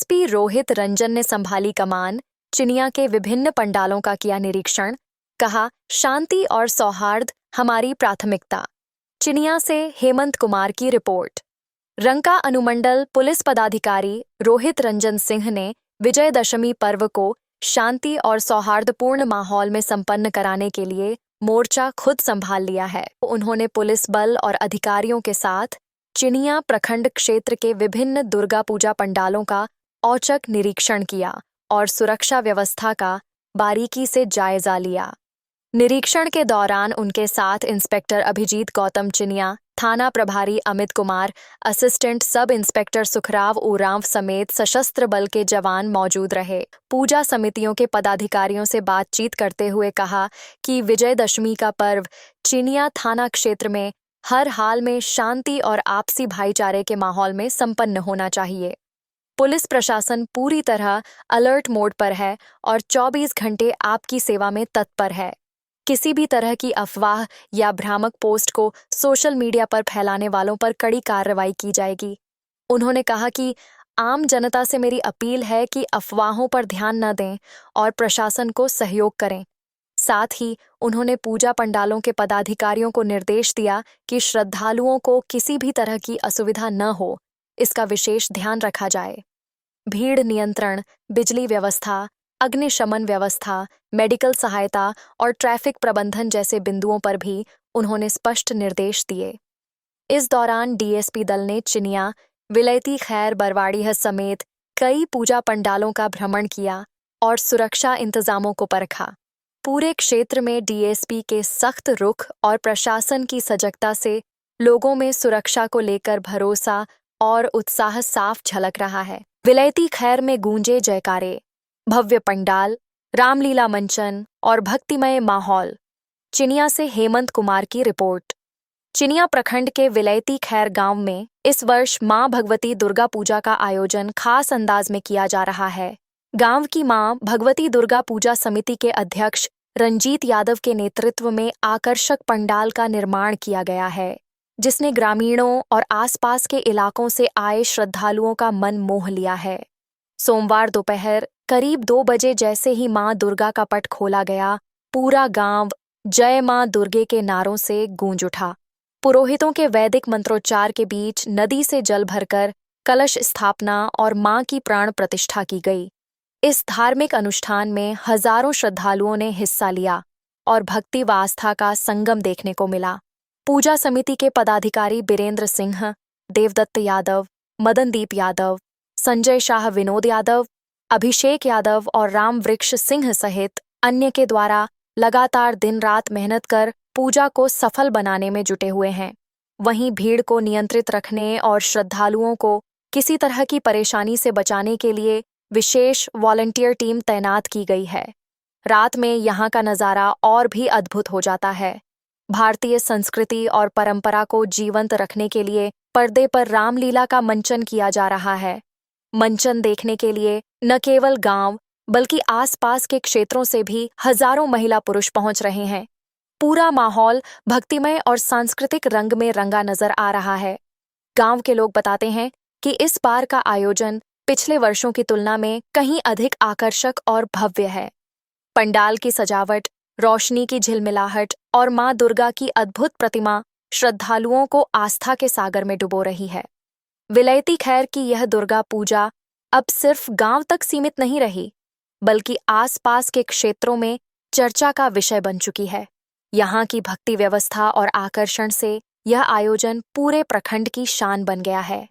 DSP Rohit Ranjan ने संभाली कमान, चिनिया के विभिन्न पंडालों का किया निरीक्षण, कहा शांति और सौहार्द हमारी प्राथमिकता। चिनिया से हेमंत कुमार की रिपोर्ट। रंका अनुमंडल पुलिस पदाधिकारी रोहित रंजन सिंह ने विजयदशमी पर्व को शांति और सौहार्दपूर्ण माहौल में संपन्न कराने के लिए मोर्चा खुद संभाल लिया है। उन्होंने पुलिस बल और अधिकारियों के साथ चिनिया प्रखंड क्षेत्र के विभिन्न दुर्गा पूजा पंडालों का औचक निरीक्षण किया और सुरक्षा व्यवस्था का बारीकी से जायजा लिया। निरीक्षण के दौरान उनके साथ इंस्पेक्टर अभिजीत गौतम चिनिया, थाना प्रभारी Amit Kumar, assistant sub inspector Sukhrao Oraon समेत सशस्त्र बल के जवान मौजूद रहे। पूजा समितियों के पदाधिकारियों से बातचीत करते हुए कहा कि विजयदशमी का पर्व चिनिया थाना क्षेत्र में हर हाल में शांति और आपसी भाईचारे के माहौल में संपन्न होना चाहिए। पुलिस प्रशासन पूरी तरह अलर्ट मोड पर है और 24 घंटे आपकी सेवा में तत्पर है। किसी भी तरह की अफवाह या भ्रामक पोस्ट को सोशल मीडिया पर फैलाने वालों पर कड़ी कार्रवाई की जाएगी। उन्होंने कहा कि आम जनता से मेरी अपील है कि अफवाहों पर ध्यान न दें और प्रशासन को सहयोग करें। साथ ही उन्होंने पूजा पंडालों के पदाधिकारियों को निर्देश दिया कि श्रद्धालुओं को किसी भी तरह की असुविधा न हो, इसका विशेष ध्यान रखा जाए। भीड़ नियंत्रण, बिजली व्यवस्था, अग्निशमन व्यवस्था, मेडिकल सहायता और ट्रैफिक प्रबंधन जैसे बिंदुओं पर भी उन्होंने स्पष्ट निर्देश दिए। इस दौरान डीएसपी दल ने चिनिया, विलायती खैर बरवाड़ीह समेत कई पूजा पंडालों का भ्रमण किया और सुरक्षा इंतजामों को परखा। पूरे क्षेत्र में डीएसपी के सख्त रुख और प्रशासन की सजगता से लोगों में सुरक्षा को लेकर भरोसा और उत्साह साफ झलक रहा है। विलायती खैर में गूंजे जयकारे, भव्य पंडाल, रामलीला मंचन और भक्तिमय माहौल। चिनिया से हेमंत कुमार की रिपोर्ट। चिनिया प्रखंड के विलायती खैर गांव में इस वर्ष मां भगवती दुर्गा पूजा का आयोजन खास अंदाज में किया जा रहा है। गांव की मां भगवती दुर्गा पूजा समिति के अध्यक्ष रंजीत यादव के नेतृत्व में आकर्षक पंडाल का निर्माण किया गया है, जिसने ग्रामीणों और आसपास के इलाकों से आए श्रद्धालुओं का मन मोह लिया है। सोमवार दोपहर करीब 2 बजे जैसे ही मां दुर्गा का पट खोला गया, पूरा गांव जय मां दुर्गे के नारों से गूंज उठा। पुरोहितों के वैदिक मंत्रोच्चार के बीच नदी से जल भरकर कलश स्थापना और मां की प्राण प्रतिष्ठा की गई। इस धार्मिक अनुष्ठान में हजारों श्रद्धालुओं ने हिस्सा लिया और भक्ति व आस्था का संगम देखने को मिला। पूजा समिति के पदाधिकारी बीरेंद्र सिंह, देवदत्त यादव, मदनदीप यादव, संजय शाह, विनोद यादव, अभिषेक यादव और राम वृक्ष सिंह सहित अन्य के द्वारा लगातार दिन रात मेहनत कर पूजा को सफल बनाने में जुटे हुए हैं। वहीं भीड़ को नियंत्रित रखने और श्रद्धालुओं को किसी तरह की परेशानी से बचाने के लिए विशेष वॉलंटियर टीम तैनात की गई है। रात में यहाँ का नज़ारा और भी अद्भुत हो जाता है। भारतीय संस्कृति और परंपरा को जीवंत रखने के लिए पर्दे पर रामलीला का मंचन किया जा रहा है। मंचन देखने के लिए न केवल गांव बल्कि आसपास के क्षेत्रों से भी हजारों महिला पुरुष पहुंच रहे हैं। पूरा माहौल भक्तिमय और सांस्कृतिक रंग में रंगा नजर आ रहा है। गांव के लोग बताते हैं कि इस बार का आयोजन पिछले वर्षों की तुलना में कहीं अधिक आकर्षक और भव्य है। पंडाल की सजावट, रोशनी की झिलमिलाहट और मां दुर्गा की अद्भुत प्रतिमा श्रद्धालुओं को आस्था के सागर में डुबो रही है। विलायती खैर की यह दुर्गा पूजा अब सिर्फ गांव तक सीमित नहीं रही, बल्कि आसपास के क्षेत्रों में चर्चा का विषय बन चुकी है। यहाँ की भक्ति व्यवस्था और आकर्षण से यह आयोजन पूरे प्रखंड की शान बन गया है।